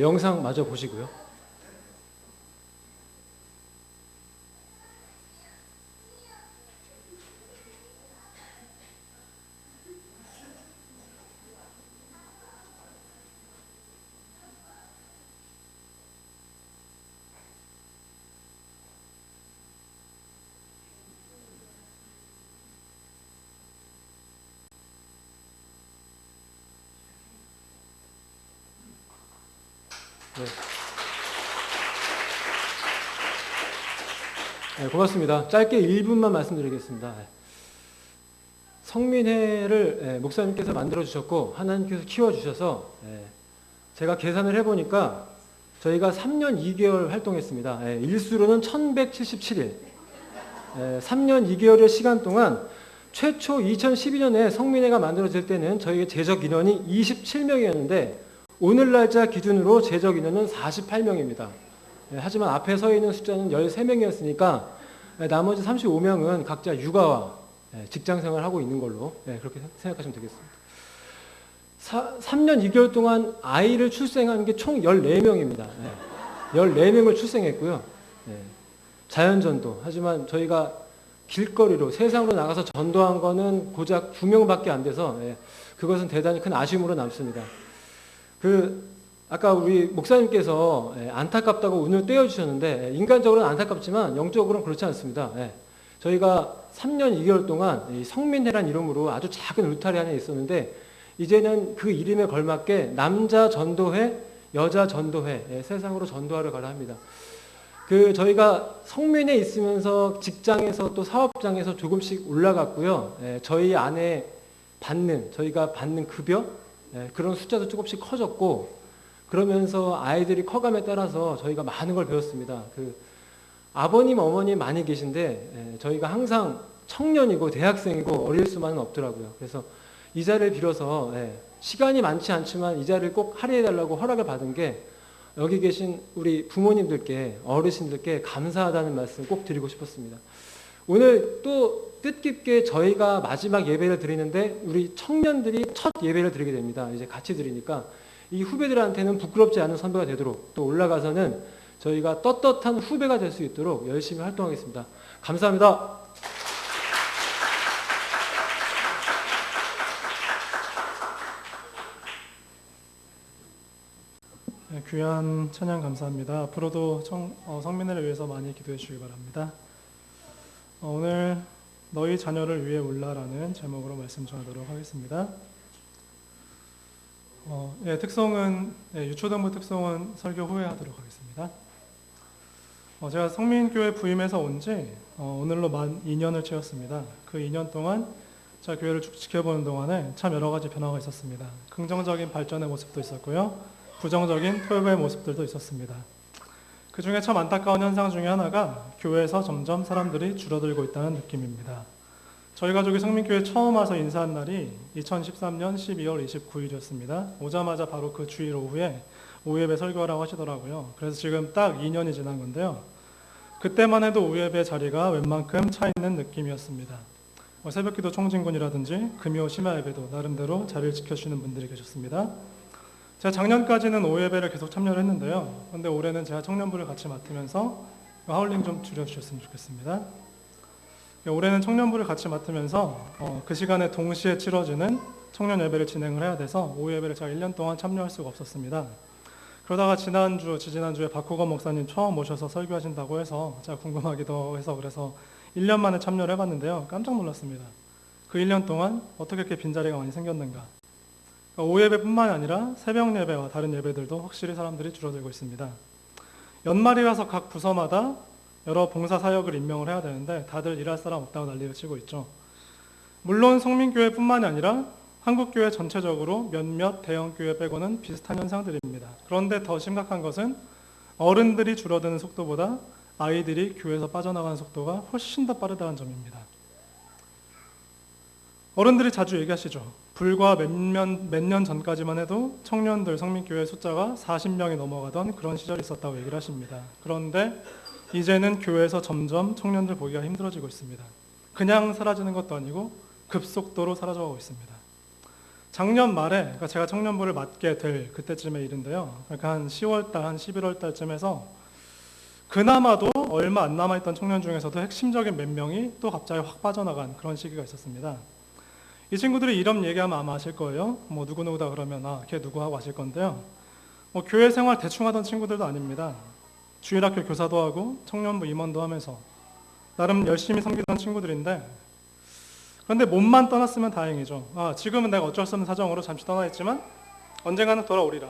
영상 마저 보시고요. 네. 네, 고맙습니다. 짧게 1분만 말씀드리겠습니다. 성민회를 목사님께서 만들어주셨고 하나님께서 키워주셔서 제가 계산을 해보니까 저희가 3년 2개월 활동했습니다. 일수로는 1177일. 3년 2개월의 시간 동안 최초 2012년에 성민회가 만들어질 때는 저희의 제적 인원이 27명이었는데 오늘 날짜 기준으로 제적 인원은 48명입니다. 하지만 앞에 서 있는 숫자는 13명이었으니까 나머지 35명은 각자 육아와 직장생활을 하고 있는 걸로 그렇게 생각하시면 되겠습니다. 3년 2개월 동안 아이를 출생한 게 총 14명입니다. 14명을 출생했고요. 자연전도. 하지만 저희가 길거리로 세상으로 나가서 전도한 거는 고작 2명밖에 안 돼서 그것은 대단히 큰 아쉬움으로 남습니다. 아까 우리 목사님께서 안타깝다고 운을 떼어주셨는데 인간적으로는 안타깝지만 영적으로는 그렇지 않습니다. 저희가 3년 2개월 동안 이 성민회란 이름으로 아주 작은 울타리 안에 있었는데 이제는 그 이름에 걸맞게 남자 전도회, 여자 전도회, 세상으로 전도하러 가려 합니다. 저희가 성민회에 있으면서 직장에서 또 사업장에서 조금씩 올라갔고요. 저희 안에 저희가 받는 급여, 그런 숫자도 조금씩 커졌고 그러면서 아이들이 커감에 따라서 저희가 많은 걸 배웠습니다. 아버님, 어머님 많이 계신데 저희가 항상 청년이고 대학생이고 어릴 수만은 없더라고요. 그래서 이 자리를 빌어서 시간이 많지 않지만 이 자리를 꼭 할애해달라고 허락을 받은 게 여기 계신 우리 부모님들께 어르신들께 감사하다는 말씀 꼭 드리고 싶었습니다. 오늘 또 뜻깊게 저희가 마지막 예배를 드리는데 우리 청년들이 첫 예배를 드리게 됩니다. 이제 같이 드리니까 이 후배들한테는 부끄럽지 않은 선배가 되도록 또 올라가서는 저희가 떳떳한 후배가 될 수 있도록 열심히 활동하겠습니다. 감사합니다. 귀한 찬양 감사합니다. 앞으로도 성민회를 위해서 많이 기도해 주시기 바랍니다. 오늘 너희 자녀를 위해 울라라는 제목으로 말씀 전하도록 하겠습니다. 유초등부 특송은 설교 후에 하도록 하겠습니다. 제가 성민교회 부임해서 온 지 오늘로 만 2년을 채웠습니다. 그 2년 동안 제가 교회를 쭉 지켜보는 동안에 참 여러 가지 변화가 있었습니다. 긍정적인 발전의 모습도 있었고요. 부정적인 퇴보의 모습들도 있었습니다. 그 중에 참 안타까운 현상 중에 하나가 교회에서 점점 사람들이 줄어들고 있다는 느낌입니다. 저희 가족이 성민교회 처음 와서 인사한 날이 2013년 12월 29일이었습니다. 오자마자 바로 그 주일 오후에 오후예배 설교하라고 하시더라고요. 그래서 지금 딱 2년이 지난 건데요. 그때만 해도 오후예배 자리가 웬만큼 차 있는 느낌이었습니다. 새벽기도 총진군이라든지 금요 심야 예배도 나름대로 자리를 지켜주시는 분들이 계셨습니다. 제가 작년까지는 오후예배를 계속 참여를 했는데요. 그런데 올해는 제가 청년부를 같이 맡으면서 하울링 좀 줄여주셨으면 좋겠습니다. 올해는 청년부를 같이 맡으면서 그 시간에 동시에 치러지는 청년 예배를 진행을 해야 돼서 오후 예배를 제가 1년 동안 참여할 수가 없었습니다. 그러다가 지지난주에 박호건 목사님 처음 오셔서 설교하신다고 해서 제가 궁금하기도 해서 그래서 1년 만에 참여를 해봤는데요. 깜짝 놀랐습니다. 그 1년 동안 어떻게 이렇게 빈자리가 많이 생겼는가. 오후 예배뿐만 아니라 새벽 예배와 다른 예배들도 확실히 사람들이 줄어들고 있습니다. 연말이라서 각 부서마다 여러 봉사 사역을 임명을 해야 되는데 다들 일할 사람 없다고 난리를 치고 있죠. 물론 성민교회뿐만이 아니라 한국교회 전체적으로 몇몇 대형교회 빼고는 비슷한 현상들입니다. 그런데 더 심각한 것은 어른들이 줄어드는 속도보다 아이들이 교회에서 빠져나가는 속도가 훨씬 더 빠르다는 점입니다. 어른들이 자주 얘기하시죠. 불과 몇 년 전까지만 해도 청년들 성민교회 숫자가 40명이 넘어가던 그런 시절이 있었다고 얘기를 하십니다. 그런데 이제는 교회에서 점점 청년들 보기가 힘들어지고 있습니다. 그냥 사라지는 것도 아니고 급속도로 사라져가고 있습니다. 작년 말에, 그러니까 제가 청년부를 맡게 될 그때쯤의 일인데요. 그러니까 한 10월달, 한 11월달쯤 해서 그나마도 얼마 안 남아있던 청년 중에서도 핵심적인 몇 명이 또 갑자기 확 빠져나간 그런 시기가 있었습니다. 이 친구들이 이런 얘기하면 아마 아실 거예요. 뭐 누구누구다 그러면 아, 걔 누구 하고 아실 건데요. 뭐 교회 생활 대충 하던 친구들도 아닙니다. 주일학교 교사도 하고 청년부 임원도 하면서 나름 열심히 섬기던 친구들인데, 그런데 몸만 떠났으면 다행이죠. 아, 지금은 내가 어쩔 수 없는 사정으로 잠시 떠나 있지만 언젠가는 돌아오리라.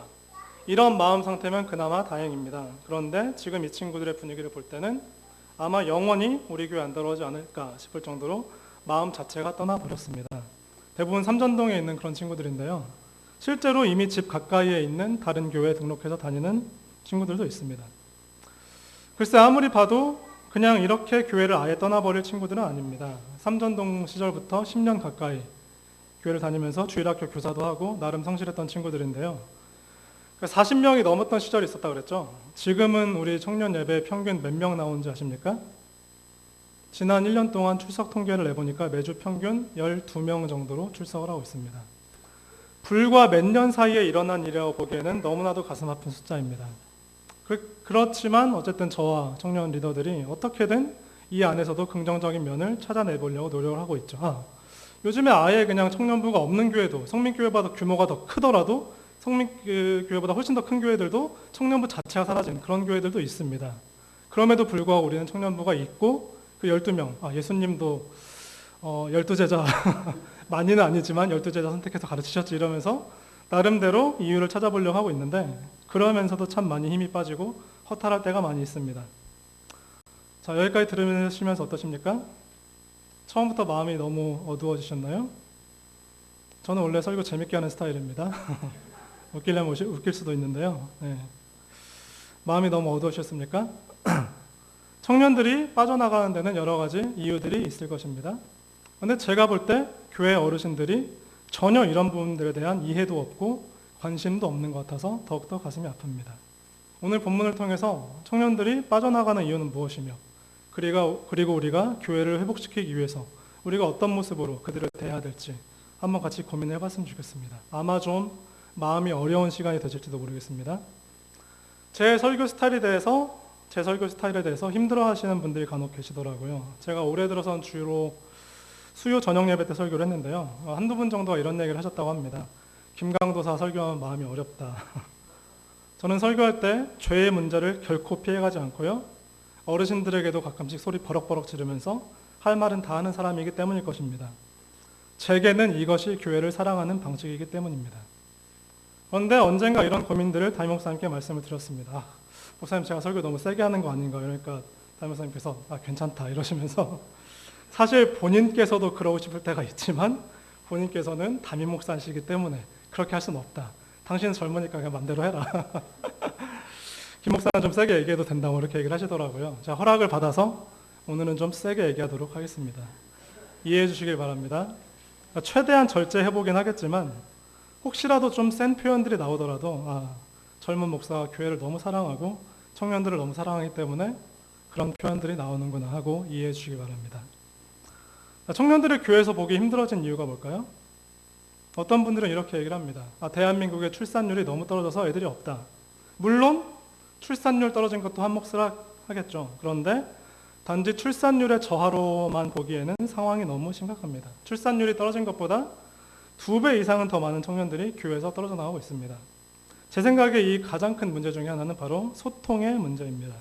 이런 마음 상태면 그나마 다행입니다. 그런데 지금 이 친구들의 분위기를 볼 때는 아마 영원히 우리 교회 안 들어오지 않을까 싶을 정도로 마음 자체가 떠나버렸습니다. 대부분 삼전동에 있는 그런 친구들인데요. 실제로 이미 집 가까이에 있는 다른 교회에 등록해서 다니는 친구들도 있습니다. 글쎄 아무리 봐도 그냥 이렇게 교회를 아예 떠나버릴 친구들은 아닙니다. 삼전동 시절부터 10년 가까이 교회를 다니면서 주일학교 교사도 하고 나름 성실했던 친구들인데요. 40명이 넘었던 시절이 있었다 그랬죠. 지금은 우리 청년 예배 평균 몇 명 나오는지 아십니까? 지난 1년 동안 출석 통계를 내보니까 매주 평균 12명 정도로 출석을 하고 있습니다. 불과 몇 년 사이에 일어난 일이라고 보기에는 너무나도 가슴 아픈 숫자입니다. 그렇지만 어쨌든 저와 청년 리더들이 어떻게든 이 안에서도 긍정적인 면을 찾아내보려고 노력을 하고 있죠. 요즘에 아예 그냥 청년부가 없는 교회도, 성민교회보다 규모가 더 크더라도 성민교회보다 훨씬 더 큰 교회들도 청년부 자체가 사라진 그런 교회들도 있습니다. 그럼에도 불구하고 우리는 청년부가 있고 그 12명, 예수님도 12제자, 많이는 아니지만 12제자 선택해서 가르치셨지 이러면서 나름대로 이유를 찾아보려고 하고 있는데, 그러면서도 참 많이 힘이 빠지고 허탈할 때가 많이 있습니다. 자, 여기까지 들으시면서 어떠십니까? 처음부터 마음이 너무 어두워지셨나요? 저는 원래 설교 재밌게 하는 스타일입니다. 웃기려면 웃길 수도 있는데요. 네. 마음이 너무 어두우셨습니까? 청년들이 빠져나가는 데는 여러 가지 이유들이 있을 것입니다. 그런데 제가 볼 때 교회 어르신들이 전혀 이런 부분들에 대한 이해도 없고 관심도 없는 것 같아서 더욱더 가슴이 아픕니다. 오늘 본문을 통해서 청년들이 빠져나가는 이유는 무엇이며, 그리고 우리가 교회를 회복시키기 위해서 우리가 어떤 모습으로 그들을 대해야 될지 한번 같이 고민해 봤으면 좋겠습니다. 아마 좀 마음이 어려운 시간이 되실지도 모르겠습니다. 제 설교 스타일에 대해서 힘들어하시는 분들이 간혹 계시더라고요. 제가 올해 들어서는 주로 수요 저녁 예배 때 설교를 했는데요. 한두 분 정도가 이런 얘기를 하셨다고 합니다. 김강도사 설교하면 마음이 어렵다. 저는 설교할 때 죄의 문제를 결코 피해가지 않고요. 어르신들에게도 가끔씩 소리 버럭버럭 지르면서 할 말은 다 하는 사람이기 때문일 것입니다. 제게는 이것이 교회를 사랑하는 방식이기 때문입니다. 그런데 언젠가 이런 고민들을 담임 목사님께 말씀을 드렸습니다. 목사님, 제가 설교 너무 세게 하는 거 아닌가? 그러니까 담임 목사님께서 괜찮다 이러시면서, 사실 본인께서도 그러고 싶을 때가 있지만 본인께서는 담임 목사시기 때문에 그렇게 할 수는 없다. 당신은 젊으니까 그냥 맘대로 해라. 김 목사는 좀 세게 얘기해도 된다고 이렇게 얘기를 하시더라고요. 제가 허락을 받아서 오늘은 좀 세게 얘기하도록 하겠습니다. 이해해 주시길 바랍니다. 최대한 절제해보긴 하겠지만 혹시라도 좀 센 표현들이 나오더라도 젊은 목사가 교회를 너무 사랑하고 청년들을 너무 사랑하기 때문에 그런 표현들이 나오는구나 하고 이해해 주시기 바랍니다. 청년들을 교회에서 보기 힘들어진 이유가 뭘까요? 어떤 분들은 이렇게 얘기를 합니다. 대한민국의 출산율이 너무 떨어져서 애들이 없다. 물론 출산율 떨어진 것도 한 몫을 하겠죠. 그런데 단지 출산율의 저하로만 보기에는 상황이 너무 심각합니다. 출산율이 떨어진 것보다 2배 이상은 더 많은 청년들이 교회에서 떨어져 나오고 있습니다. 제 생각에 이 가장 큰 문제 중에 하나는 바로 소통의 문제입니다.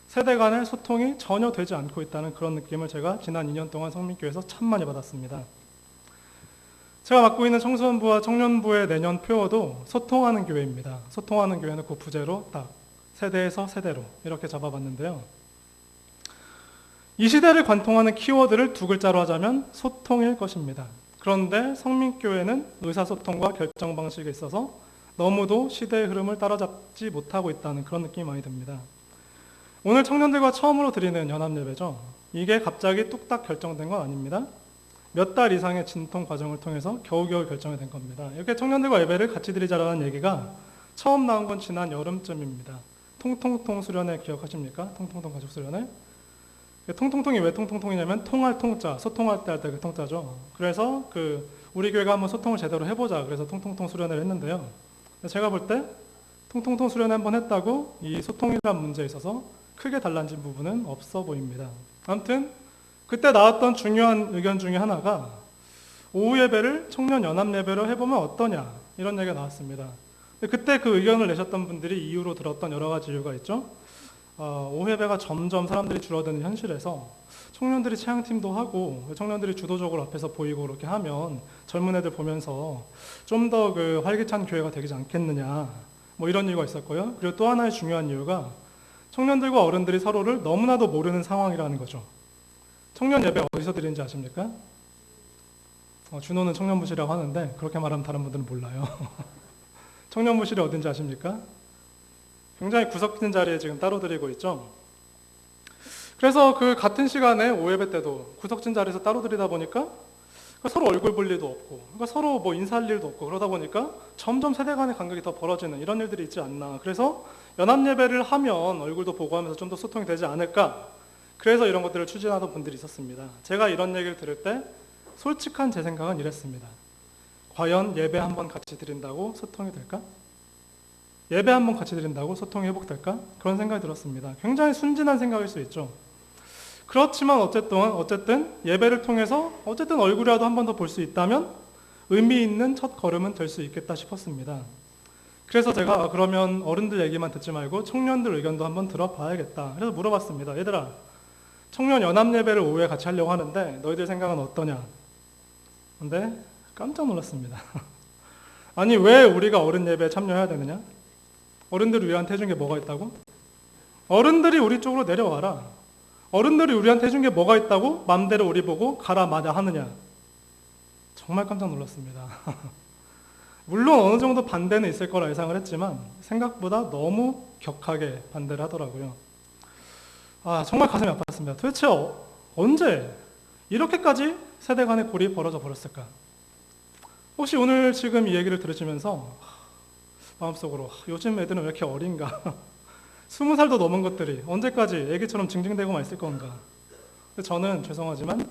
세대 간의 소통이 전혀 되지 않고 있다는 그런 느낌을 제가 지난 2년 동안 성민교회에서 참 많이 받았습니다. 제가 맡고 있는 청소년부와 청년부의 내년 표어도 소통하는 교회입니다. 소통하는 교회는 그 부제로 딱 세대에서 세대로 이렇게 잡아봤는데요. 이 시대를 관통하는 키워드를 2글자로 하자면 소통일 것입니다. 그런데 성민교회는 의사소통과 결정 방식에 있어서 너무도 시대의 흐름을 따라잡지 못하고 있다는 그런 느낌이 많이 듭니다. 오늘 청년들과 처음으로 드리는 연합예배죠. 이게 갑자기 뚝딱 결정된 건 아닙니다. 몇 달 이상의 진통 과정을 통해서 겨우겨우 결정이 된 겁니다. 이렇게 청년들과 예배를 같이 드리자라는 얘기가 처음 나온 건 지난 여름쯤입니다. 통통통 수련회 기억하십니까? 통통통 가족 수련회. 통통통이 왜 통통통이냐면 통할 통자, 소통할 때 할 때 그 통자죠. 그래서 우리 교회가 한번 소통을 제대로 해보자. 그래서 통통통 수련회를 했는데요. 제가 볼 때 통통통 수련회 한번 했다고 이 소통이라는 문제에 있어서 크게 달라진 부분은 없어 보입니다. 아무튼 그때 나왔던 중요한 의견 중에 하나가 오후 예배를 청년 연합 예배로 해보면 어떠냐 이런 얘기가 나왔습니다. 그때 그 의견을 내셨던 분들이 이유로 들었던 여러 가지 이유가 있죠. 오후 예배가 점점 사람들이 줄어드는 현실에서 청년들이 체향팀도 하고 청년들이 주도적으로 앞에서 보이고 그렇게 하면 젊은 애들 보면서 좀 더 활기찬 교회가 되지 않겠느냐 뭐 이런 이유가 있었고요. 그리고 또 하나의 중요한 이유가 청년들과 어른들이 서로를 너무나도 모르는 상황이라는 거죠. 청년 예배 어디서 드리는지 아십니까? 준호는 청년부실이라고 하는데 그렇게 말하면 다른 분들은 몰라요. 청년부실이 어딘지 아십니까? 굉장히 구석진 자리에 지금 따로 드리고 있죠. 그래서 그 같은 시간에 오예배 때도 구석진 자리에서 따로 드리다 보니까 서로 얼굴 볼 일도 없고 서로 뭐 인사할 일도 없고 그러다 보니까 점점 세대 간의 간격이 더 벌어지는 이런 일들이 있지 않나. 그래서 연합 예배를 하면 얼굴도 보고 하면서 좀 더 소통이 되지 않을까. 그래서 이런 것들을 추진하던 분들이 있었습니다. 제가 이런 얘기를 들을 때 솔직한 제 생각은 이랬습니다. 과연 예배 한번 같이 드린다고 소통이 될까? 예배 한번 같이 드린다고 소통이 회복될까? 그런 생각이 들었습니다. 굉장히 순진한 생각일 수 있죠. 그렇지만 어쨌든 예배를 통해서 어쨌든 얼굴이라도 한 번 더 볼 수 있다면 의미 있는 첫 걸음은 될 수 있겠다 싶었습니다. 그래서 제가 그러면 어른들 얘기만 듣지 말고 청년들 의견도 한번 들어봐야겠다. 그래서 물어봤습니다. 얘들아, 청년 연합 예배를 오후에 같이 하려고 하는데 너희들 생각은 어떠냐? 근데 깜짝 놀랐습니다. 아니 왜 우리가 어른 예배에 참여해야 되느냐? 어른들이 우리한테 해준 게 뭐가 있다고? 어른들이 우리 쪽으로 내려와라. 어른들이 우리한테 해준 게 뭐가 있다고 맘대로 우리 보고 가라 마냐 하느냐. 정말 깜짝 놀랐습니다. 물론 어느 정도 반대는 있을 거라 예상을 했지만 생각보다 너무 격하게 반대를 하더라고요. 정말 가슴이 아팠습니다. 도대체 언제 이렇게까지 세대 간의 골이 벌어져 버렸을까? 혹시 오늘 지금 이 얘기를 들으시면서 마음속으로 요즘 애들은 왜 이렇게 어린가? 20살도 넘은 것들이 언제까지 애기처럼 징징대고만 있을 건가? 저는 죄송하지만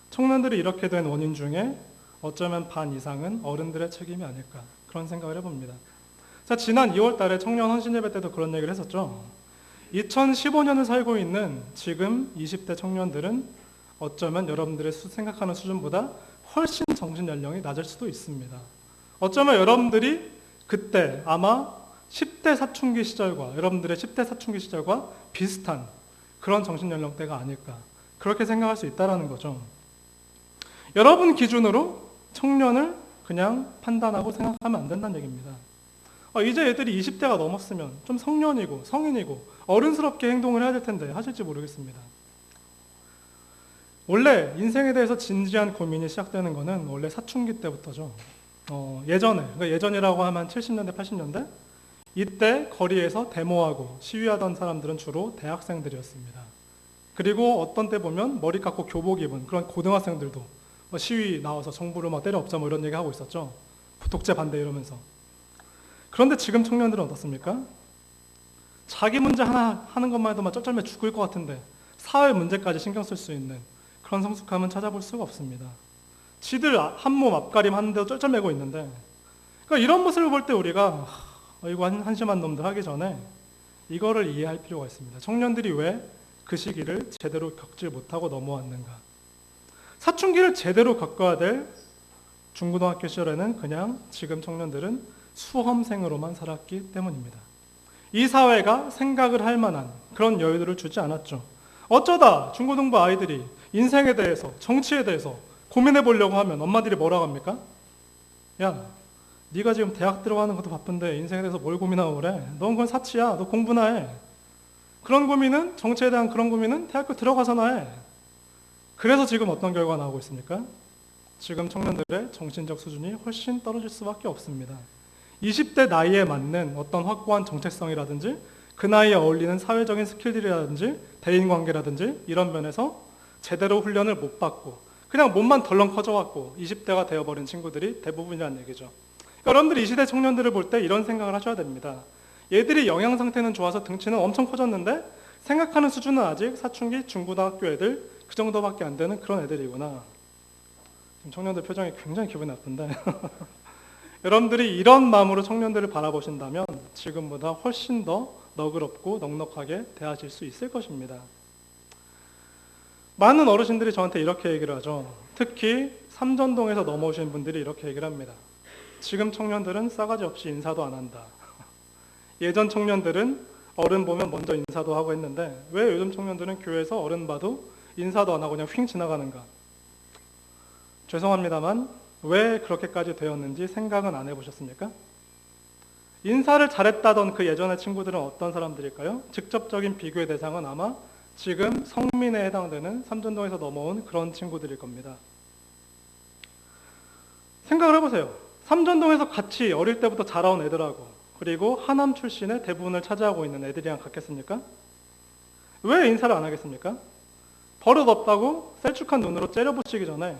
청년들이 이렇게 된 원인 중에 어쩌면 반 이상은 어른들의 책임이 아닐까 그런 생각을 해봅니다. 자, 지난 2월 달에 청년 헌신 예배 때도 그런 얘기를 했었죠. 2015년을 살고 있는 지금 20대 청년들은 어쩌면 여러분들의 생각하는 수준보다 훨씬 정신 연령이 낮을 수도 있습니다. 어쩌면 여러분들이 그때 아마 10대 사춘기 시절과 여러분들의 10대 사춘기 시절과 비슷한 그런 정신 연령대가 아닐까 그렇게 생각할 수 있다는 거죠. 여러분 기준으로 청년을 그냥 판단하고 생각하면 안 된다는 얘기입니다. 이제 애들이 20대가 넘었으면 좀 성년이고 성인이고 어른스럽게 행동을 해야 될 텐데 하실지 모르겠습니다. 원래 인생에 대해서 진지한 고민이 시작되는 것은 원래 사춘기 때부터죠. 그러니까 예전이라고 하면 70년대, 80년대 이때 거리에서 데모하고 시위하던 사람들은 주로 대학생들이었습니다. 그리고 어떤 때 보면 머리 깎고 교복 입은 그런 고등학생들도 시위 나와서 정부를 막 때려엎자 뭐 이런 얘기 하고 있었죠. 독재 반대 이러면서. 그런데 지금 청년들은 어떻습니까? 자기 문제 하나 하는 것만 해도 막 쩔쩔매 죽을 것 같은데 사회 문제까지 신경 쓸 수 있는 그런 성숙함은 찾아볼 수가 없습니다. 지들 한몸 앞가림 하는데도 쩔쩔매고 있는데 그러니까 이런 모습을 볼 때 우리가 이거 한심한 놈들 하기 전에 이거를 이해할 필요가 있습니다. 청년들이 왜 그 시기를 제대로 겪지 못하고 넘어왔는가. 사춘기를 제대로 겪어야 될 중고등학교 시절에는 그냥 지금 청년들은 수험생으로만 살았기 때문입니다. 이 사회가 생각을 할 만한 그런 여유들을 주지 않았죠. 어쩌다 중고등부 아이들이 인생에 대해서 정치에 대해서 고민해 보려고 하면 엄마들이 뭐라고 합니까? 야, 네가 지금 대학 들어가는 것도 바쁜데 인생에 대해서 뭘 고민하고 그래? 넌 그건 사치야. 너 공부나 해. 그런 고민은 정치에 대한 그런 고민은 대학교 들어가서나 해. 그래서 지금 어떤 결과가 나오고 있습니까? 지금 청년들의 정신적 수준이 훨씬 떨어질 수밖에 없습니다. 20대 나이에 맞는 어떤 확고한 정체성이라든지 그 나이에 어울리는 사회적인 스킬들이라든지 대인관계라든지 이런 면에서 제대로 훈련을 못 받고 그냥 몸만 덜렁 커져갖고 20대가 되어버린 친구들이 대부분이라는 얘기죠. 여러분들이 이 시대 청년들을 볼 때 이런 생각을 하셔야 됩니다. 얘들이 영양 상태는 좋아서 등치는 엄청 커졌는데 생각하는 수준은 아직 사춘기 중고등학교 애들 그 정도밖에 안 되는 그런 애들이구나. 지금 청년들 표정이 굉장히 기분이 나쁜데 여러분들이 이런 마음으로 청년들을 바라보신다면 지금보다 훨씬 더 너그럽고 넉넉하게 대하실 수 있을 것입니다. 많은 어르신들이 저한테 이렇게 얘기를 하죠. 특히 삼전동에서 넘어오신 분들이 이렇게 얘기를 합니다. 지금 청년들은 싸가지 없이 인사도 안 한다. 예전 청년들은 어른 보면 먼저 인사도 하고 했는데 왜 요즘 청년들은 교회에서 어른 봐도 인사도 안 하고 그냥 휙 지나가는가? 죄송합니다만 왜 그렇게까지 되었는지 생각은 안 해보셨습니까? 인사를 잘했다던 그 예전의 친구들은 어떤 사람들일까요? 직접적인 비교의 대상은 아마 지금 성민에 해당되는 삼전동에서 넘어온 그런 친구들일 겁니다. 생각을 해보세요. 삼전동에서 같이 어릴 때부터 자라온 애들하고 그리고 하남 출신의 대부분을 차지하고 있는 애들이랑 같겠습니까? 왜 인사를 안 하겠습니까? 버릇 없다고 셀쭉한 눈으로 째려보시기 전에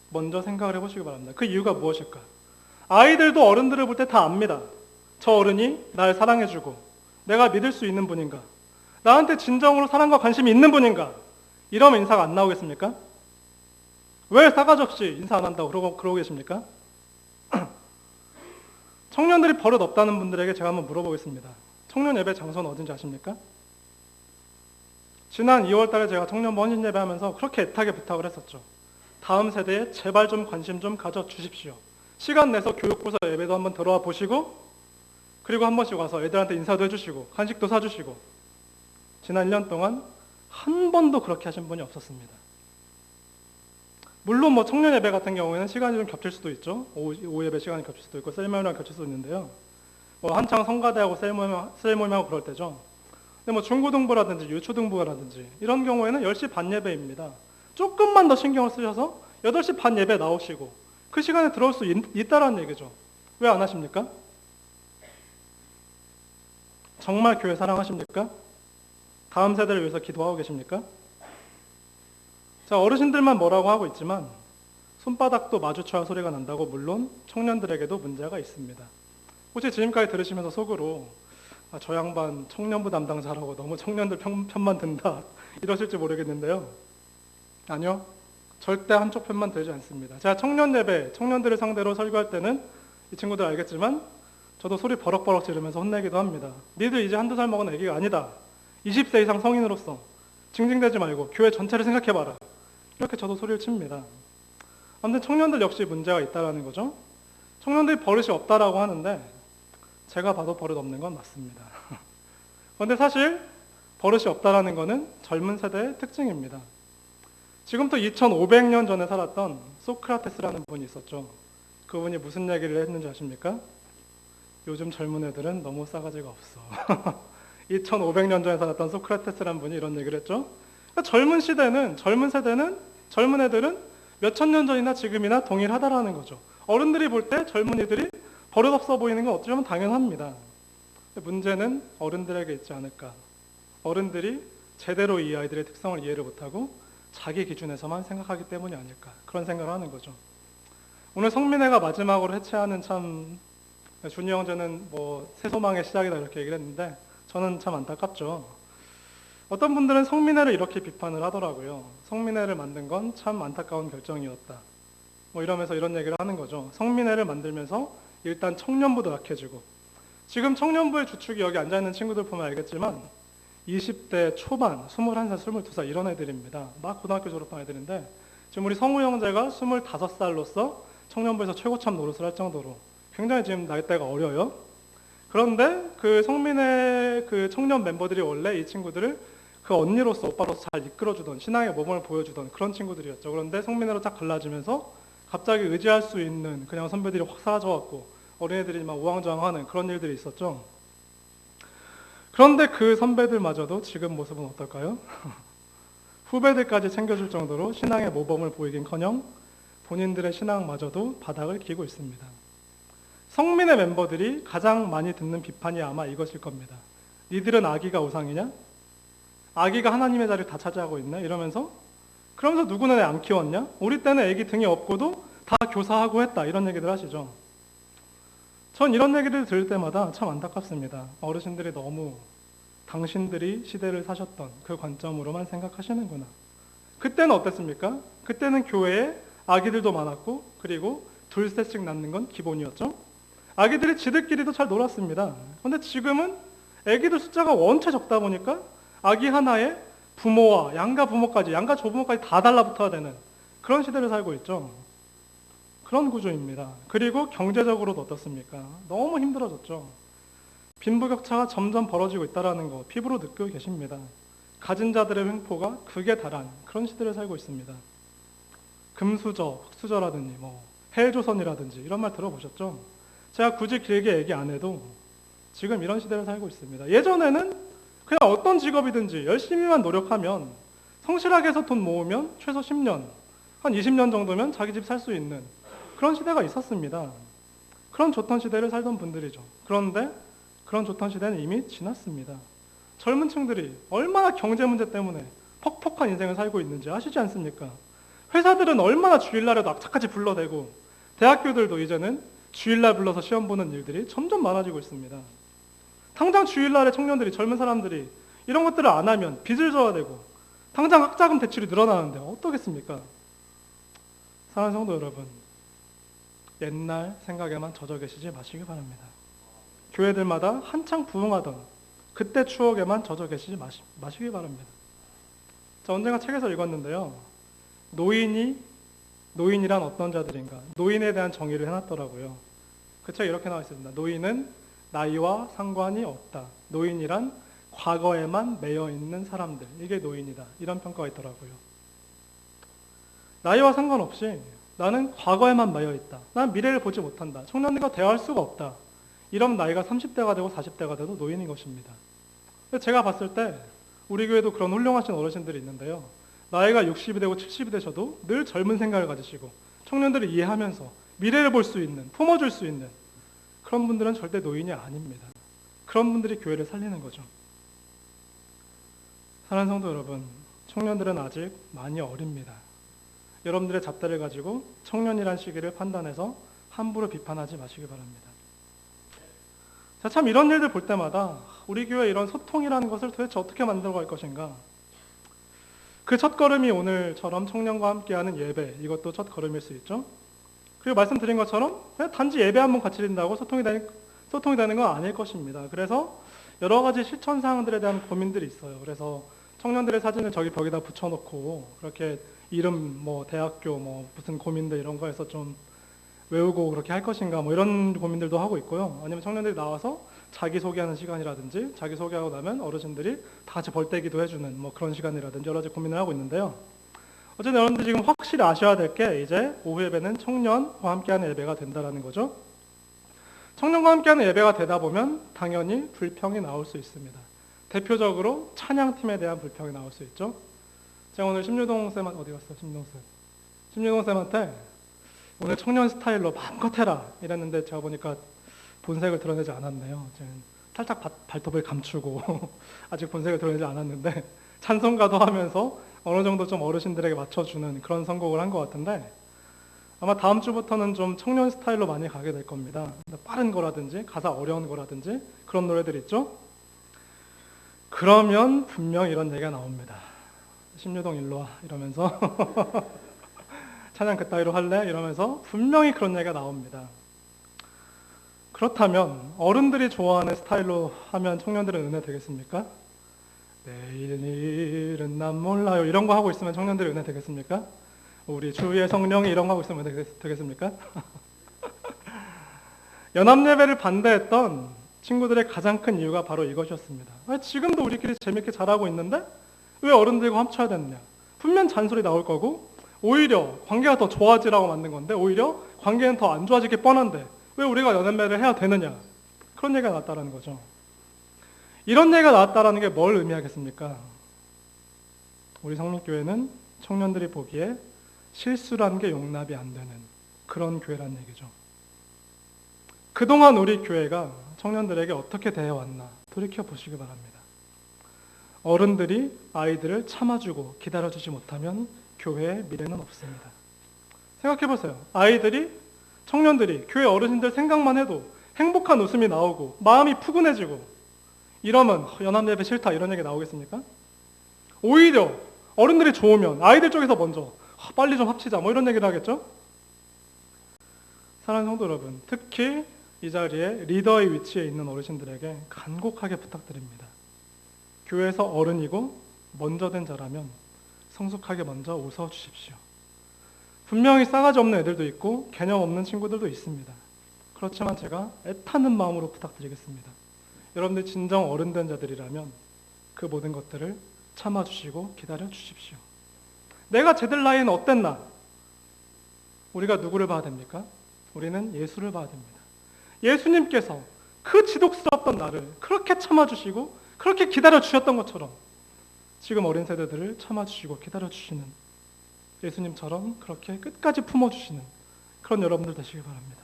먼저 생각을 해보시기 바랍니다. 그 이유가 무엇일까? 아이들도 어른들을 볼 때 다 압니다. 저 어른이 날 사랑해주고 내가 믿을 수 있는 분인가? 나한테 진정으로 사랑과 관심이 있는 분인가? 이러면 인사가 안 나오겠습니까? 왜 싸가지 없이 인사 안 한다고 그러고 계십니까? 청년들이 버릇 없다는 분들에게 제가 한번 물어보겠습니다. 청년 예배 장소는 어딘지 아십니까? 지난 2월 달에 제가 청년부 헌신 예배하면서 그렇게 애타게 부탁을 했었죠. 다음 세대에 제발 좀 관심 좀 가져주십시오. 시간 내서 교육부서 예배도 한번 들어와 보시고 그리고 한 번씩 와서 애들한테 인사도 해주시고 간식도 사주시고 지난 1년 동안 한 번도 그렇게 하신 분이 없었습니다. 물론 뭐 청년 예배 같은 경우에는 시간이 좀 겹칠 수도 있죠. 오후 예배 시간이 겹칠 수도 있고 셀모임이랑 겹칠 수도 있는데요. 뭐 한창 성가대하고 셀모임하고 그럴 때죠. 근데 뭐 중고등부라든지 유초등부라든지 이런 경우에는 10시 반 예배입니다. 조금만 더 신경을 쓰셔서 8시 반 예배 나오시고 그 시간에 들어올 수 있다라는 얘기죠. 왜 안 하십니까? 정말 교회 사랑하십니까? 다음 세대를 위해서 기도하고 계십니까? 자, 어르신들만 뭐라고 하고 있지만 손바닥도 마주쳐야 소리가 난다고 물론 청년들에게도 문제가 있습니다. 혹시 지금까지 들으시면서 속으로 저 양반 청년부 담당자라고 너무 청년들 편만 든다 이러실지 모르겠는데요. 아니요. 절대 한쪽 편만 들지 않습니다. 제가 청년 예배, 청년들을 상대로 설교할 때는 이 친구들 알겠지만 저도 소리 버럭버럭 지르면서 혼내기도 합니다. 니들 이제 한두 살 먹은 애기가 아니다. 20세 이상 성인으로서 징징대지 말고 교회 전체를 생각해봐라. 이렇게 저도 소리를 칩니다. 아무튼 청년들 역시 문제가 있다는 거죠. 청년들이 버릇이 없다라고 하는데 제가 봐도 버릇 없는 건 맞습니다. 그런데 사실 버릇이 없다라는 거는 젊은 세대의 특징입니다. 지금부터 2500년 전에 살았던 소크라테스라는 분이 있었죠. 그분이 무슨 얘기를 했는지 아십니까? 요즘 젊은 애들은 너무 싸가지가 없어. 2500년 전에 살았던 소크라테스라는 분이 이런 얘기를 했죠. 그러니까 젊은 애들은 몇천 년 전이나 지금이나 동일하다라는 거죠. 어른들이 볼 때 젊은이들이 버릇없어 보이는 건 어쩌면 당연합니다. 문제는 어른들에게 있지 않을까. 어른들이 제대로 이 아이들의 특성을 이해를 못하고 자기 기준에서만 생각하기 때문이 아닐까. 그런 생각을 하는 거죠. 오늘 성민회가 마지막으로 해체하는 참 준이 형제는 뭐 새소망의 시작이다 이렇게 얘기를 했는데 저는 참 안타깝죠. 어떤 분들은 성민회를 이렇게 비판을 하더라고요. 성민회를 만든 건 참 안타까운 결정이었다. 뭐 이러면서 이런 얘기를 하는 거죠. 성민회를 만들면서 일단 청년부도 약해지고 지금 청년부의 주축이 여기 앉아있는 친구들 보면 알겠지만 20대 초반, 21살, 22살 이런 애들입니다. 막 고등학교 졸업한 애들인데 지금 우리 성우 형제가 25살로서 청년부에서 최고참 노릇을 할 정도로 굉장히 지금 나이대가 어려요. 그런데 그 성민의 그 청년 멤버들이 원래 이 친구들을 그 언니로서 오빠로서 잘 이끌어주던 신앙의 모범을 보여주던 그런 친구들이었죠. 그런데 성민회로 딱 갈라지면서 갑자기 의지할 수 있는 그냥 선배들이 확 사라져갖고 어린애들이 막 우왕좌왕하는 그런 일들이 있었죠. 그런데 그 선배들마저도 지금 모습은 어떨까요? 후배들까지 챙겨줄 정도로 신앙의 모범을 보이긴커녕 본인들의 신앙마저도 바닥을 기고 있습니다. 성민의 멤버들이 가장 많이 듣는 비판이 아마 이것일 겁니다. 니들은 아기가 우상이냐? 아기가 하나님의 자리를 다 차지하고 있네? 이러면서 그러면서 누구는 애 안 키웠냐? 우리 때는 애기 등이 없고도 다 교사하고 했다. 이런 얘기들 하시죠. 전 이런 얘기를 들을 때마다 참 안타깝습니다. 어르신들이 너무 당신들이 시대를 사셨던 그 관점으로만 생각하시는구나. 그때는 어땠습니까? 그때는 교회에 아기들도 많았고 그리고 둘셋씩 낳는 건 기본이었죠. 아기들이 지들끼리도 잘 놀았습니다. 그런데 지금은 아기들 숫자가 원체 적다 보니까 아기 하나에 부모와 양가 부모까지, 양가 조부모까지 다 달라붙어야 되는 그런 시대를 살고 있죠. 그런 구조입니다. 그리고 경제적으로도 어떻습니까? 너무 힘들어졌죠. 빈부격차가 점점 벌어지고 있다는 거 피부로 느끼고 계십니다. 가진 자들의 횡포가 극에 달한 그런 시대를 살고 있습니다. 금수저, 흑수저라든지 헬조선이라든지 이런 말 들어보셨죠? 제가 굳이 길게 얘기 안 해도 지금 이런 시대를 살고 있습니다. 예전에는 그냥 어떤 직업이든지 열심히만 노력하면 성실하게 해서 돈 모으면 최소 10년, 한 20년 정도면 자기 집 살 수 있는 그런 시대가 있었습니다. 그런 좋던 시대를 살던 분들이죠. 그런데 그런 좋던 시대는 이미 지났습니다. 젊은 층들이 얼마나 경제 문제 때문에 퍽퍽한 인생을 살고 있는지 아시지 않습니까? 회사들은 얼마나 주일날에도 악착같이 불러대고 대학교들도 이제는 주일날 불러서 시험 보는 일들이 점점 많아지고 있습니다. 당장 주일날에 청년들이, 젊은 사람들이 이런 것들을 안 하면 빚을 져야 되고 당장 학자금 대출이 늘어나는데 어떠겠습니까? 사랑하는 성도 여러분, 옛날 생각에만 젖어 계시지 마시기 바랍니다. 교회들마다 한창 부흥하던 그때 추억에만 젖어 계시지 마시기 바랍니다. 자, 언젠가 책에서 읽었는데요. 노인이란 어떤 자들인가? 노인에 대한 정의를 해놨더라고요. 그 책에 이렇게 나와 있습니다. 노인은 나이와 상관이 없다. 노인이란 과거에만 매여 있는 사람들. 이게 노인이다. 이런 평가가 있더라고요. 나이와 상관없이 나는 과거에만 매여 있다. 난 미래를 보지 못한다. 청년들과 대화할 수가 없다. 이런 나이가 30대가 되고 40대가 돼도 노인인 것입니다. 제가 봤을 때 우리 교회도 그런 훌륭하신 어르신들이 있는데요. 나이가 60이 되고 70이 되셔도 늘 젊은 생각을 가지시고 청년들을 이해하면서 미래를 볼 수 있는, 품어줄 수 있는 그런 분들은 절대 노인이 아닙니다. 그런 분들이 교회를 살리는 거죠. 사랑하는 성도 여러분, 청년들은 아직 많이 어립니다. 여러분들의 잣대를 가지고 청년이란 시기를 판단해서 함부로 비판하지 마시기 바랍니다. 자, 참 이런 일들 볼 때마다 우리 교회 이런 소통이라는 것을 도대체 어떻게 만들어갈 것인가? 그 첫걸음이 오늘처럼 청년과 함께하는 예배, 이것도 첫걸음일 수 있죠. 그리고 말씀드린 것처럼 그냥 단지 예배 한 번 같이 드린다고 소통이 되는 건 아닐 것입니다. 그래서 여러 가지 실천 사항들에 대한 고민들이 있어요. 그래서 청년들의 사진을 저기 벽에다 붙여놓고 그렇게 이름, 대학교, 무슨 고민들 이런 거에서 좀 외우고 그렇게 할 것인가, 이런 고민들도 하고 있고요. 아니면 청년들이 나와서 자기소개하는 시간이라든지, 자기소개하고 나면 어르신들이 다 같이 벌떼기도 해주는 그런 시간이라든지 여러 가지 고민을 하고 있는데요. 어쨌든 여러분들 지금 확실히 아셔야 될 게 이제 오후 예배는 청년과 함께하는 예배가 된다는 거죠. 청년과 함께하는 예배가 되다 보면 당연히 불평이 나올 수 있습니다. 대표적으로 찬양팀에 대한 불평이 나올 수 있죠. 제가 오늘 심유동 쌤한테, 어디 갔어? 심유동 쌤한테 오늘 청년 스타일로 마음껏 해라 이랬는데 제가 보니까 본색을 드러내지 않았네요. 살짝 발톱을 감추고 아직 본색을 드러내지 않았는데 찬송가도 하면서 어느 정도 좀 어르신들에게 맞춰주는 그런 선곡을 한 것 같은데 아마 다음 주부터는 좀 청년 스타일로 많이 가게 될 겁니다. 빠른 거라든지 가사 어려운 거라든지 그런 노래들 있죠? 그러면 분명 이런 얘기가 나옵니다. 심유동 일로 와 이러면서 찬양 그따위로 할래? 이러면서 분명히 그런 얘기가 나옵니다. 그렇다면 어른들이 좋아하는 스타일로 하면 청년들은 은혜 되겠습니까? 내일 일은 난 몰라요 이런 거 하고 있으면 청년들이 은혜 되겠습니까? 우리 주의 성령이 이런 거 하고 있으면 은혜 되겠습니까? 연합예배를 반대했던 친구들의 가장 큰 이유가 바로 이것이었습니다. 지금도 우리끼리 재밌게 잘하고 있는데 왜 어른들과 합쳐야 되느냐? 분명 잔소리 나올 거고 오히려 관계가 더 좋아지라고 만든 건데 오히려 관계는 더 안 좋아질 게 뻔한데 왜 우리가 연합예배를 해야 되느냐? 그런 얘기가 나왔다는 거죠. 이런 얘기가 나왔다는 게 뭘 의미하겠습니까? 우리 성민교회는 청년들이 보기에 실수라는 게 용납이 안 되는 그런 교회라는 얘기죠. 그동안 우리 교회가 청년들에게 어떻게 대해왔나 돌이켜보시기 바랍니다. 어른들이 아이들을 참아주고 기다려주지 못하면 교회의 미래는 없습니다. 생각해보세요. 청년들이 교회 어르신들 생각만 해도 행복한 웃음이 나오고 마음이 푸근해지고 이러면 연합예배 싫다 이런 얘기 나오겠습니까? 오히려 어른들이 좋으면 아이들 쪽에서 먼저 빨리 좀 합치자 뭐 이런 얘기를 하겠죠? 사랑하는 성도 여러분, 특히 이 자리에 리더의 위치에 있는 어르신들에게 간곡하게 부탁드립니다. 교회에서 어른이고 먼저 된 자라면 성숙하게 먼저 웃어주십시오. 분명히 싸가지 없는 애들도 있고 개념 없는 친구들도 있습니다. 그렇지만 제가 애타는 마음으로 부탁드리겠습니다. 여러분들 진정 어른된 자들이라면 그 모든 것들을 참아주시고 기다려주십시오. 내가 쟤들 나이는 어땠나? 우리가 누구를 봐야 됩니까? 우리는 예수를 봐야 됩니다. 예수님께서 그 지독스럽던 나를 그렇게 참아주시고 그렇게 기다려주셨던 것처럼 지금 어린 세대들을 참아주시고 기다려주시는 예수님처럼 그렇게 끝까지 품어주시는 그런 여러분들 되시길 바랍니다.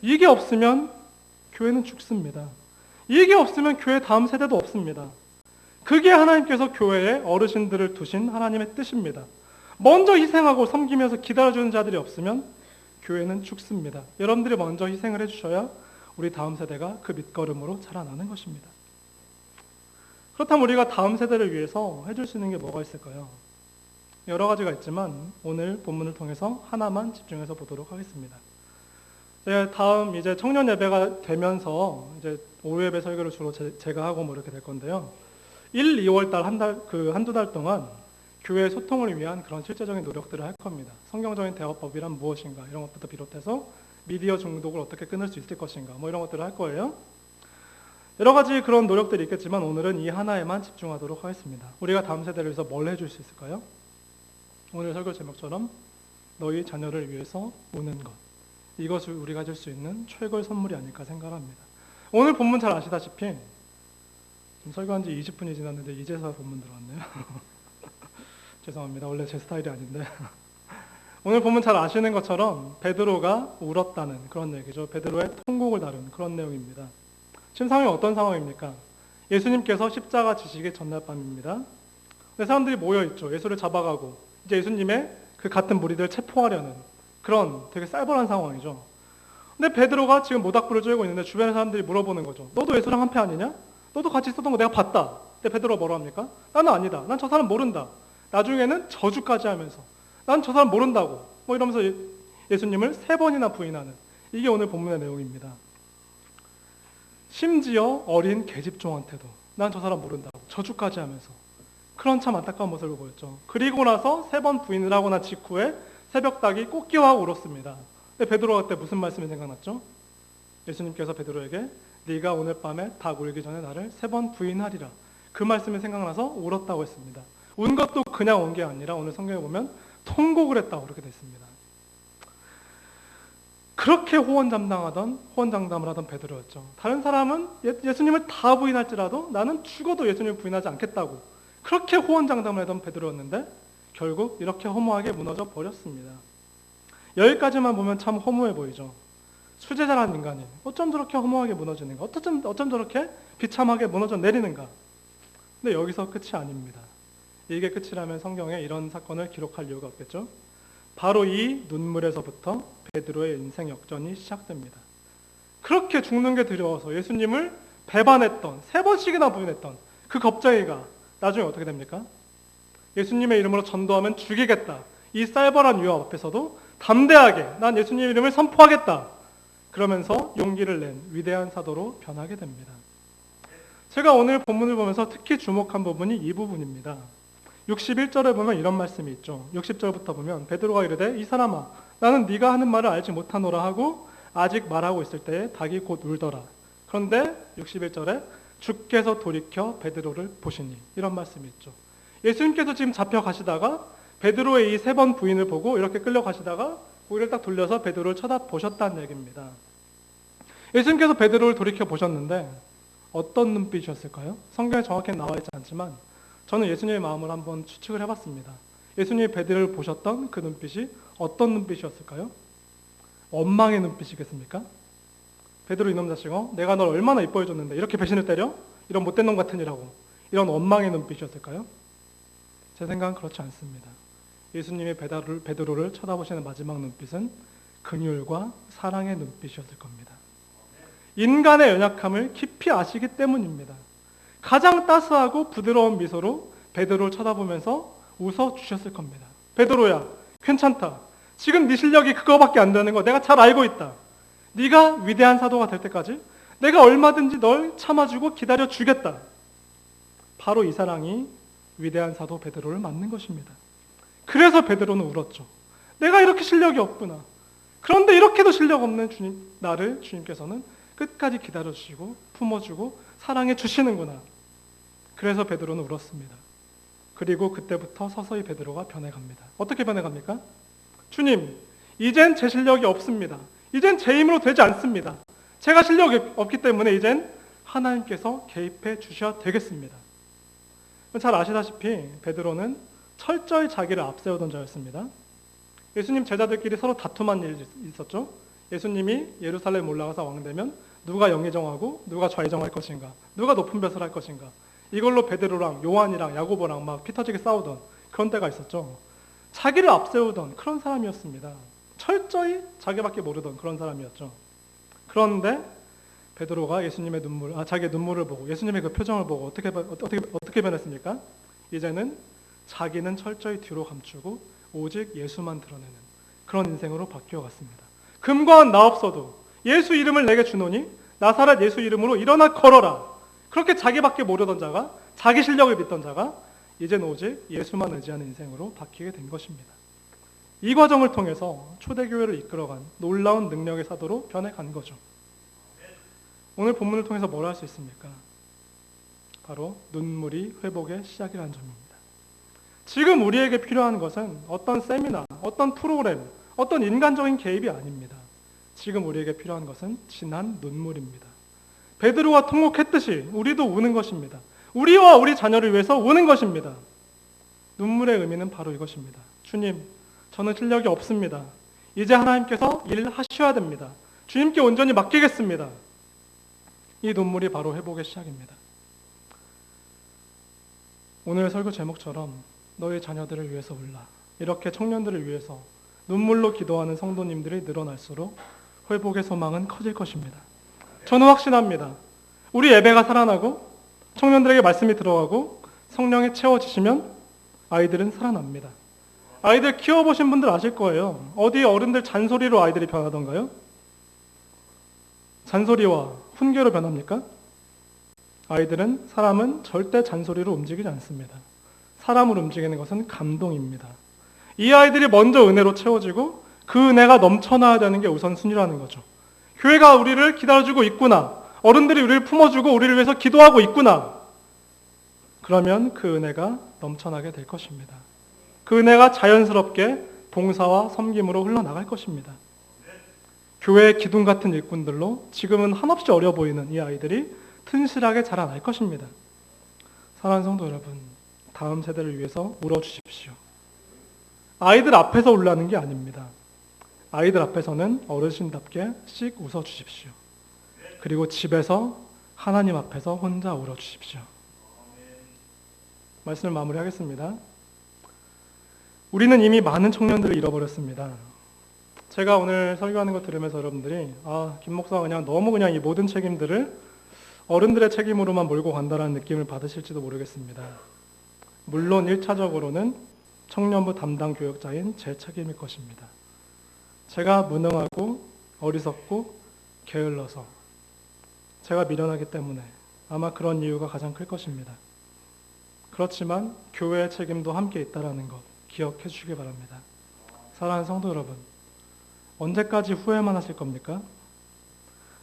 이게 없으면 교회는 죽습니다. 이게 없으면 교회 다음 세대도 없습니다. 그게 하나님께서 교회에 어르신들을 두신 하나님의 뜻입니다. 먼저 희생하고 섬기면서 기다려주는 자들이 없으면 교회는 죽습니다. 여러분들이 먼저 희생을 해주셔야 우리 다음 세대가 그 밑거름으로 자라나는 것입니다. 그렇다면 우리가 다음 세대를 위해서 해줄 수 있는 게 뭐가 있을까요? 여러 가지가 있지만 오늘 본문을 통해서 하나만 집중해서 보도록 하겠습니다. 다음 이제 청년 예배가 되면서 이제 오후 예배 설교를 주로 제가 하고 뭐 이렇게 될 건데요. 1, 2월 달 한두 달 동안 교회 소통을 위한 그런 실제적인 노력들을 할 겁니다. 성경적인 대화법이란 무엇인가 이런 것부터 비롯해서 미디어 중독을 어떻게 끊을 수 있을 것인가 뭐 이런 것들을 할 거예요. 여러 가지 그런 노력들이 있겠지만 오늘은 이 하나에만 집중하도록 하겠습니다. 우리가 다음 세대를 위해서 뭘 해줄 수 있을까요? 오늘 설교 제목처럼 너희 자녀를 위해서 우는 것. 이것을 우리가 줄 수 있는 최고의 선물이 아닐까 생각합니다. 오늘 본문 잘 아시다시피 지금 설교한 지 20분이 지났는데 이제서 본문 들어왔네요. 죄송합니다. 원래 제 스타일이 아닌데 오늘 본문 잘 아시는 것처럼 베드로가 울었다는 그런 얘기죠. 베드로의 통곡을 다룬 그런 내용입니다. 지금 상황이 어떤 상황입니까? 예수님께서 십자가 지시기 전날 밤입니다. 근데 사람들이 모여있죠. 예수를 잡아가고 이제 예수님의 그 같은 무리들을 체포하려는 그런 되게 쌀벌한 상황이죠. 근데 베드로가 지금 모닥불을 쬐고 있는데 주변의 사람들이 물어보는 거죠. 너도 예수랑 한패 아니냐? 너도 같이 있었던 거 내가 봤다. 근데 베드로가 뭐라 합니까? 나는 아니다. 난 저 사람 모른다. 나중에는 저주까지 하면서 난 저 사람 모른다고 뭐 이러면서 예수님을 3번이나 부인하는 이게 오늘 본문의 내용입니다. 심지어 어린 계집종한테도 난 저 사람 모른다고 저주까지 하면서 그런 참 안타까운 모습을 보였죠. 그리고 나서 3번 부인을 하고 난 직후에 새벽닭이 꽃기화하고 울었습니다. 근데 베드로가 그때 무슨 말씀이 생각났죠? 예수님께서 베드로에게 네가 오늘 밤에 닭 울기 전에 나를 3번 부인하리라. 그 말씀이 생각나서 울었다고 했습니다. 운 것도 그냥 온 게 아니라 오늘 성경에 보면 통곡을 했다고 그렇게 됐습니다. 그렇게 호언장담을 하던 베드로였죠. 다른 사람은 예수님을 다 부인할지라도 나는 죽어도 예수님을 부인하지 않겠다고 그렇게 호언장담을 하던 베드로였는데 결국 이렇게 허무하게 무너져 버렸습니다. 여기까지만 보면 참 허무해 보이죠. 수제자란 인간이 어쩜 저렇게 허무하게 무너지는가? 어쩜 저렇게 비참하게 무너져 내리는가? 근데 여기서 끝이 아닙니다. 이게 끝이라면 성경에 이런 사건을 기록할 이유가 없겠죠? 바로 이 눈물에서부터 베드로의 인생 역전이 시작됩니다. 그렇게 죽는 게 두려워서 예수님을 배반했던 3번씩이나 부인했던 그 겁쟁이가 나중에 어떻게 됩니까? 예수님의 이름으로 전도하면 죽이겠다. 이 쌀벌한 유혹 앞에서도 담대하게 난 예수님 이름을 선포하겠다. 그러면서 용기를 낸 위대한 사도로 변하게 됩니다. 제가 오늘 본문을 보면서 특히 주목한 부분이 이 부분입니다. 61절에 보면 이런 말씀이 있죠. 60절부터 보면 베드로가 이르되 이 사람아 나는 네가 하는 말을 알지 못하노라 하고 아직 말하고 있을 때에 닭이 곧 울더라. 그런데 61절에 주께서 돌이켜 베드로를 보시니 이런 말씀이 있죠. 예수님께서 지금 잡혀가시다가 베드로의 이 3번 부인을 보고 이렇게 끌려가시다가 고개를 딱 돌려서 베드로를 쳐다보셨다는 얘기입니다. 예수님께서 베드로를 돌이켜 보셨는데 어떤 눈빛이었을까요? 성경에 정확히 나와 있지 않지만 저는 예수님의 마음을 한번 추측을 해봤습니다. 예수님이 베드로를 보셨던 그 눈빛이 어떤 눈빛이었을까요? 원망의 눈빛이겠습니까? 베드로 이놈 자식아, 내가 널 얼마나 이뻐해줬는데 이렇게 배신을 때려? 이런 못된 놈 같으니라고. 이런 원망의 눈빛이었을까요? 제 생각은 그렇지 않습니다. 예수님이 베드로를 쳐다보시는 마지막 눈빛은 긍휼과 사랑의 눈빛이었을 겁니다. 인간의 연약함을 깊이 아시기 때문입니다. 가장 따스하고 부드러운 미소로 베드로를 쳐다보면서 웃어 주셨을 겁니다. 베드로야, 괜찮다. 지금 네 실력이 그거밖에 안 되는 거 내가 잘 알고 있다. 네가 위대한 사도가 될 때까지 내가 얼마든지 널 참아주고 기다려주겠다. 바로 이 사랑이 위대한 사도 베드로를 맞는 것입니다. 그래서 베드로는 울었죠. 내가 이렇게 실력이 없구나. 그런데 이렇게도 실력 없는 나를 주님께서는 끝까지 기다려주시고 품어주고 사랑해 주시는구나. 그래서 베드로는 울었습니다. 그리고 그때부터 서서히 베드로가 변해갑니다. 어떻게 변해갑니까? 주님, 이젠 제 실력이 없습니다. 이젠 제 힘으로 되지 않습니다. 제가 실력이 없기 때문에 이젠 하나님께서 개입해 주셔야 되겠습니다. 잘 아시다시피 베드로는 철저히 자기를 앞세우던 자였습니다. 예수님 제자들끼리 서로 다툼한 일이 있었죠. 예수님이 예루살렘 올라가서 왕되면 누가 영의정하고 누가 좌의정할 것인가, 누가 높은 벼슬 할 것인가, 이걸로 베드로랑 요한이랑 야고보랑 막 피터지게 싸우던 그런 때가 있었죠. 자기를 앞세우던 그런 사람이었습니다. 철저히 자기밖에 모르던 그런 사람이었죠. 그런데 베드로가 예수님의 자기의 눈물을 보고 예수님의 그 표정을 보고 어떻게 변했습니까? 이제는 자기는 철저히 뒤로 감추고 오직 예수만 드러내는 그런 인생으로 바뀌어갔습니다. 금과 나 없어도 예수 이름을 내게 주노니 나사렛 예수 이름으로 일어나 걸어라. 그렇게 자기밖에 모르던 자가, 자기 실력을 믿던 자가 이젠 오직 예수만 의지하는 인생으로 바뀌게 된 것입니다. 이 과정을 통해서 초대교회를 이끌어간 놀라운 능력의 사도로 변해간 거죠. 오늘 본문을 통해서 뭘 할 수 있습니까? 바로 눈물이 회복의 시작이라는 점입니다. 지금 우리에게 필요한 것은 어떤 세미나, 어떤 프로그램, 어떤 인간적인 개입이 아닙니다. 지금 우리에게 필요한 것은 진한 눈물입니다. 베드로가 통곡했듯이 우리도 우는 것입니다. 우리와 우리 자녀를 위해서 우는 것입니다. 눈물의 의미는 바로 이것입니다. 주님, 저는 실력이 없습니다. 이제 하나님께서 일하셔야 됩니다. 주님께 온전히 맡기겠습니다. 이 눈물이 바로 회복의 시작입니다. 오늘 설교 제목처럼 너희 자녀들을 위해서 울라. 이렇게 청년들을 위해서 눈물로 기도하는 성도님들이 늘어날수록 회복의 소망은 커질 것입니다. 저는 확신합니다. 우리 예배가 살아나고 청년들에게 말씀이 들어가고 성령에 채워지시면 아이들은 살아납니다. 아이들 키워보신 분들 아실 거예요. 어디 어른들 잔소리로 아이들이 변하던가요? 잔소리와 훈계로 변합니까? 사람은 절대 잔소리로 움직이지 않습니다. 사람을 움직이는 것은 감동입니다. 이 아이들이 먼저 은혜로 채워지고 그 은혜가 넘쳐나야 되는 게 우선순위라는 거죠. 교회가 우리를 기다려주고 있구나. 어른들이 우리를 품어주고 우리를 위해서 기도하고 있구나. 그러면 그 은혜가 넘쳐나게 될 것입니다. 그 은혜가 자연스럽게 봉사와 섬김으로 흘러나갈 것입니다. 교회의 기둥 같은 일꾼들로 지금은 한없이 어려 보이는 이 아이들이 튼실하게 자라날 것입니다. 사랑하는 성도 여러분, 다음 세대를 위해서 울어주십시오. 아이들 앞에서 울라는 게 아닙니다. 아이들 앞에서는 어르신답게 씩 웃어주십시오. 그리고 집에서 하나님 앞에서 혼자 울어주십시오. 말씀을 마무리하겠습니다. 우리는 이미 많은 청년들을 잃어버렸습니다. 제가 오늘 설교하는 거 들으면서 여러분들이 김 목사가 너무 이 모든 책임들을 어른들의 책임으로만 몰고 간다는 느낌을 받으실지도 모르겠습니다. 물론 1차적으로는 청년부 담당 교역자인 제 책임일 것입니다. 제가 무능하고 어리석고 게을러서 제가 미련하기 때문에 아마 그런 이유가 가장 클 것입니다. 그렇지만 교회의 책임도 함께 있다는 것 기억해 주시기 바랍니다. 사랑하는 성도 여러분, 언제까지 후회만 하실 겁니까?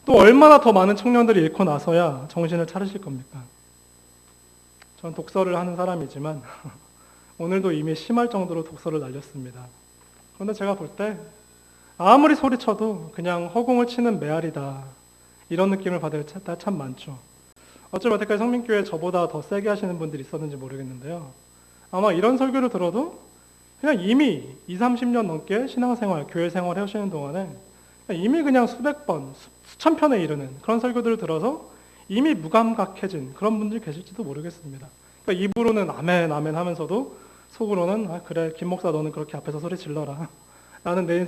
또 얼마나 더 많은 청년들이 잃고 나서야 정신을 차리실 겁니까? 전 독서를 하는 사람이지만 오늘도 이미 심할 정도로 독서를 날렸습니다. 그런데 제가 볼 때 아무리 소리쳐도 그냥 허공을 치는 메아리다, 이런 느낌을 받을 때 참 많죠. 어쩌면 여태까지 성민교회에 저보다 더 세게 하시는 분들이 있었는지 모르겠는데요. 아마 이런 설교를 들어도 그냥 이미 20, 30년 넘게 신앙생활, 교회 생활 해오시는 동안에 이미 그냥 수백 번, 수천 편에 이르는 그런 설교들을 들어서 이미 무감각해진 그런 분들이 계실지도 모르겠습니다. 그러니까 입으로는 아멘, 아멘 하면서도 속으로는 그래, 김 목사 너는 그렇게 앞에서 소리 질러라. 나는 내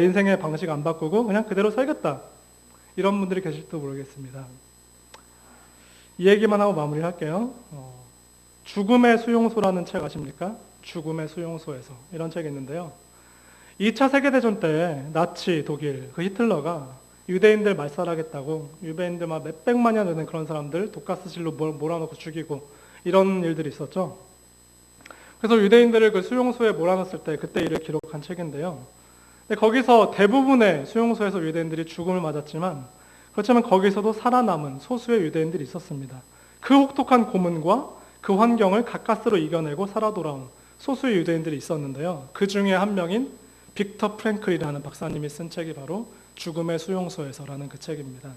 인생의 방식 안 바꾸고 그냥 그대로 살겠다. 이런 분들이 계실지도 모르겠습니다. 이 얘기만 하고 마무리할게요. 죽음의 수용소라는 책 아십니까? 죽음의 수용소에서 이런 책이 있는데요. 2차 세계대전 때 나치 독일 그 히틀러가 유대인들 말살하겠다고 유대인들 막 몇백만여 되는 그런 사람들 독가스실로 몰아넣고 죽이고 이런 일들이 있었죠. 그래서 유대인들을 그 수용소에 몰아넣었을 때 그때 일을 기록한 책인데요. 근데 거기서 대부분의 수용소에서 유대인들이 죽음을 맞았지만 그렇지만 거기서도 살아남은 소수의 유대인들이 있었습니다. 그 혹독한 고문과 그 환경을 가까스로 이겨내고 살아 돌아온 소수의 유대인들이 있었는데요. 그 중에 한 명인 빅터 프랭클이라는 박사님이 쓴 책이 바로 죽음의 수용소에서라는 그 책입니다.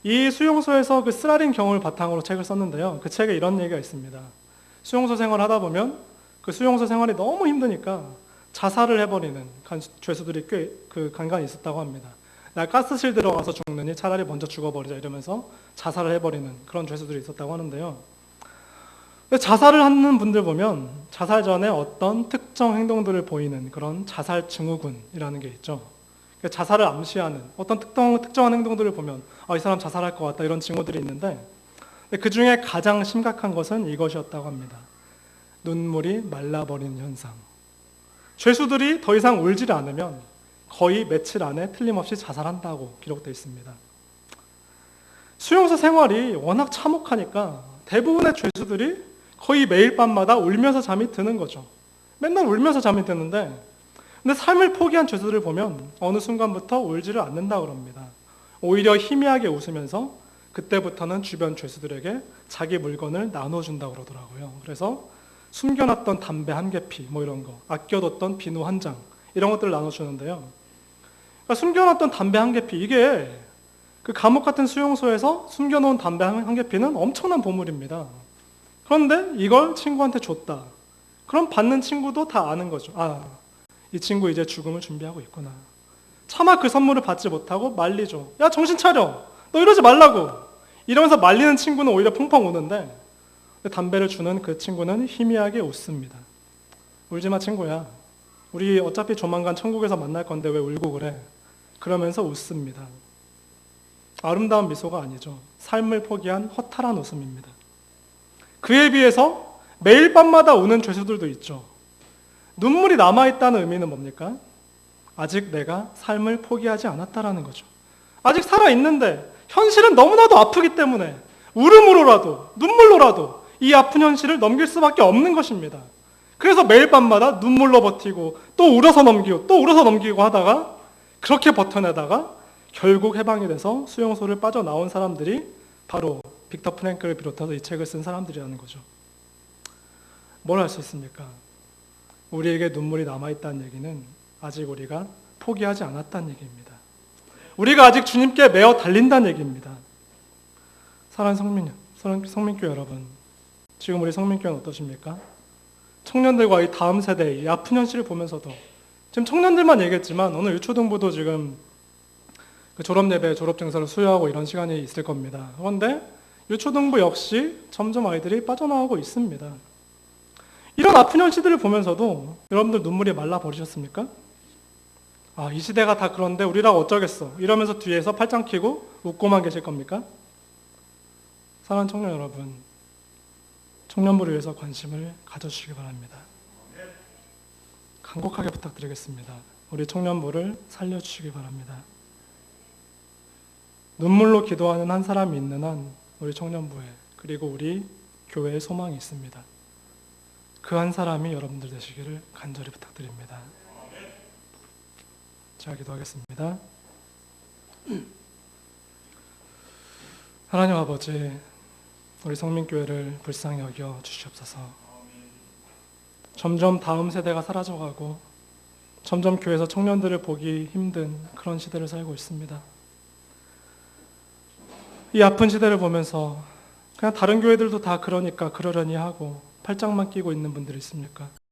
이 수용소에서 그 쓰라린 경험을 바탕으로 책을 썼는데요. 그 책에 이런 얘기가 있습니다. 수용소 생활을 하다 보면 그 수용소 생활이 너무 힘드니까 자살을 해버리는 죄수들이 꽤 그 간간히 있었다고 합니다. 나 가스실 들어가서 죽느니 차라리 먼저 죽어버리자 이러면서 자살을 해버리는 그런 죄수들이 있었다고 하는데요. 자살을 하는 분들 보면 자살 전에 어떤 특정 행동들을 보이는 그런 자살 증후군이라는 게 있죠. 자살을 암시하는 어떤 특정한 행동들을 보면 이 사람 자살할 것 같다 이런 징후들이 있는데 그 중에 가장 심각한 것은 이것이었다고 합니다. 눈물이 말라버리는 현상. 죄수들이 더 이상 울지를 않으면 거의 며칠 안에 틀림없이 자살한다고 기록되어 있습니다. 수용소 생활이 워낙 참혹하니까 대부분의 죄수들이 거의 매일 밤마다 울면서 잠이 드는 거죠. 맨날 울면서 잠이 드는데 근데 삶을 포기한 죄수들을 보면 어느 순간부터 울지를 않는다 그럽니다. 오히려 희미하게 웃으면서 그때부터는 주변 죄수들에게 자기 물건을 나눠준다고 그러더라고요. 그래서 숨겨놨던 담배 한 개피 뭐 이런 거, 아껴뒀던 비누 한 장 이런 것들을 나눠주는데요. 그러니까 숨겨놨던 담배 한 개피 이게 그 감옥 같은 수용소에서 숨겨놓은 담배 한 개피는 엄청난 보물입니다. 그런데 이걸 친구한테 줬다. 그럼 받는 친구도 다 아는 거죠. 이 친구 이제 죽음을 준비하고 있구나. 차마 그 선물을 받지 못하고 말리죠. 야 정신 차려. 너 이러지 말라고. 이러면서 말리는 친구는 오히려 펑펑 우는데 담배를 주는 그 친구는 희미하게 웃습니다. 울지마 친구야. 우리 어차피 조만간 천국에서 만날 건데 왜 울고 그래. 그러면서 웃습니다. 아름다운 미소가 아니죠. 삶을 포기한 허탈한 웃음입니다. 그에 비해서 매일 밤마다 우는 죄수들도 있죠. 눈물이 남아있다는 의미는 뭡니까? 아직 내가 삶을 포기하지 않았다라는 거죠. 아직 살아있는데 현실은 너무나도 아프기 때문에 울음으로라도 눈물로라도 이 아픈 현실을 넘길 수밖에 없는 것입니다. 그래서 매일 밤마다 눈물로 버티고 또 울어서 넘기고 또 울어서 넘기고 하다가 그렇게 버텨내다가 결국 해방이 돼서 수용소를 빠져나온 사람들이 바로 빅터 프랭클을 비롯해서 이 책을 쓴 사람들이라는 거죠. 뭘 할 수 있습니까? 우리에게 눈물이 남아있다는 얘기는 아직 우리가 포기하지 않았다는 얘기입니다. 우리가 아직 주님께 매어 달린다는 얘기입니다. 사랑하는 성민교회 여러분, 지금 우리 성민교회는 어떠십니까? 청년들과 이 다음 세대의 이 아픈 현실을 보면서도 지금 청년들만 얘기했지만 오늘 유초등부도 지금 그 졸업예배, 졸업증서를 수여하고 이런 시간이 있을 겁니다. 그런데 유초등부 역시 점점 아이들이 빠져나오고 있습니다. 이런 아픈 현실들을 보면서도 여러분들 눈물이 말라버리셨습니까? 이 시대가 다 그런데 우리라고 어쩌겠어. 이러면서 뒤에서 팔짱 끼고 웃고만 계실 겁니까? 사랑하는 청년 여러분, 청년부를 위해서 관심을 가져주시기 바랍니다. 간곡하게 부탁드리겠습니다. 우리 청년부를 살려주시기 바랍니다. 눈물로 기도하는 한 사람이 있는 한 우리 청년부에 그리고 우리 교회에 소망이 있습니다. 그 한 사람이 여러분들 되시기를 간절히 부탁드립니다. 자, 기도하겠습니다. 하나님 아버지, 우리 성민교회를 불쌍히 여겨 주시옵소서. 점점 다음 세대가 사라져가고 점점 교회에서 청년들을 보기 힘든 그런 시대를 살고 있습니다. 이 아픈 시대를 보면서 그냥 다른 교회들도 다 그러니까 그러려니 하고 팔짱만 끼고 있는 분들이 있습니까?